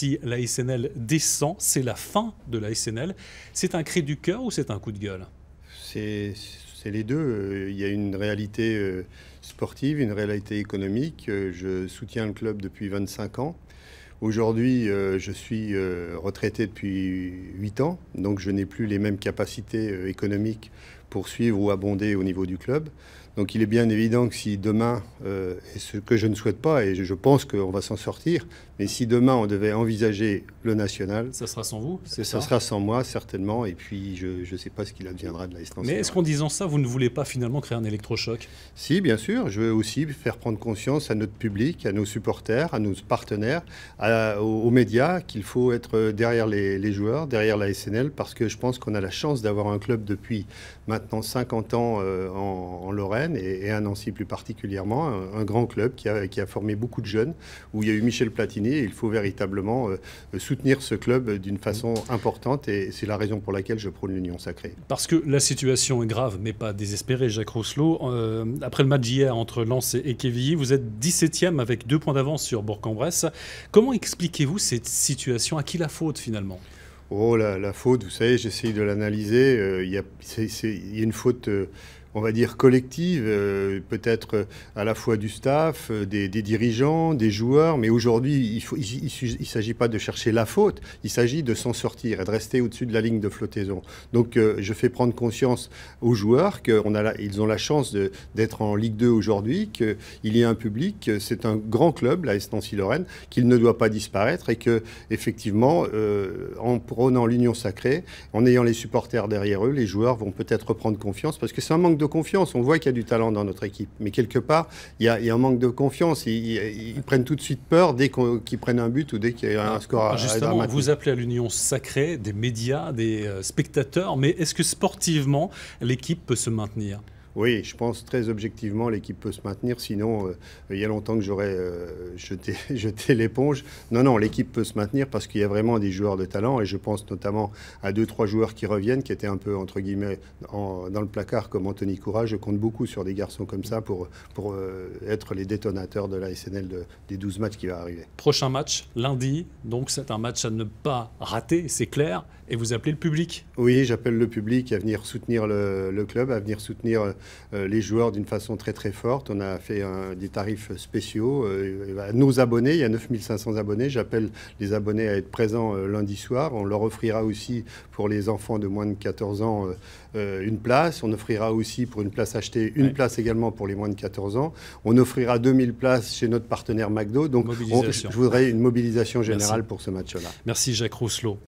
si la SNL descend, c'est la fin de la SNL. C'est un cri du cœur ou c'est un coup de gueule? C'est les deux. Il y a une réalité sportive, une réalité économique. Je soutiens le club depuis 25 ans. Aujourd'hui, je suis retraité depuis 8 ans, donc je n'ai plus les mêmes capacités économiques pour suivre ou abonder au niveau du club. Donc il est bien évident que si demain, et ce que je ne souhaite pas, et je pense qu'on va s'en sortir, mais si demain on devait envisager le national... Ça sera sans vous, c'est ça? ça? Sera sans moi, certainement, et puis je ne sais pas ce qu'il adviendra de la SNC. Mais est-ce qu'en disant ça, vous ne voulez pas finalement créer un électrochoc? Si, bien sûr, je veux aussi faire prendre conscience à notre public, à nos supporters, à nos partenaires, aux médias, qu'il faut être derrière les joueurs, derrière la SNL, parce que je pense qu'on a la chance d'avoir un club depuis maintenant 50 ans en Lorraine, et à Nancy plus particulièrement, un grand club qui a formé beaucoup de jeunes, où il y a eu Michel Platini, et il faut véritablement soutenir ce club d'une façon importante, et c'est la raison pour laquelle je prône l'union sacrée. Parce que la situation est grave, mais pas désespérée, Jacques Rousselot. Après le match d'hier entre Lens et Quevilly, vous êtes 17e avec 2 points d'avance sur Bourg-en-Bresse. Comment expliquez-vous cette situation? À qui la faute finalement? Oh, la faute, vous savez, j'essaye de l'analyser. Il y a une faute... on va dire collective, peut-être à la fois du staff, des dirigeants, des joueurs, mais aujourd'hui, il ne s'agit pas de chercher la faute, il s'agit de s'en sortir et de rester au-dessus de la ligne de flottaison. Donc je fais prendre conscience aux joueurs qu'ils ont la chance d'être en Ligue 2 aujourd'hui, qu'il y a un public, c'est un grand club, la S Nancy-Lorraine, qu'il ne doit pas disparaître et que, effectivement, en prenant l'union sacrée, en ayant les supporters derrière eux, les joueurs vont peut-être reprendre confiance, parce que c'est un manque de confiance. On voit qu'il y a du talent dans notre équipe, mais quelque part, il y a un manque de confiance. Ils prennent tout de suite peur dès qu'ils prennent un but ou dès qu'il y a un score Justement, vous appelez à l'union sacrée des médias, des spectateurs, mais est-ce que sportivement, l'équipe peut se maintenir? Oui, je pense très objectivement l'équipe peut se maintenir, sinon il y a longtemps que j'aurais jeté l'éponge. Non, l'équipe peut se maintenir parce qu'il y a vraiment des joueurs de talent et je pense notamment à 2-3 joueurs qui reviennent, qui étaient un peu entre guillemets dans le placard comme Anthony Courage. Je compte beaucoup sur des garçons comme ça pour être les détonateurs de la SNL des 12 matchs qui va arriver. Prochain match, lundi, donc c'est un match à ne pas rater, c'est clair, et vous appelez le public? Oui, j'appelle le public à venir soutenir le club, à venir soutenir les joueurs d'une façon très très forte. On a fait des tarifs spéciaux à nos abonnés. Il y a 9500 abonnés. J'appelle les abonnés à être présents lundi soir. On leur offrira aussi pour les enfants de moins de 14 ans une place. On offrira aussi pour une place achetée une place également pour les moins de 14 ans. On offrira 2000 places chez notre partenaire McDo. Donc je voudrais une mobilisation générale pour ce match-là. Merci Jacques Rousselot.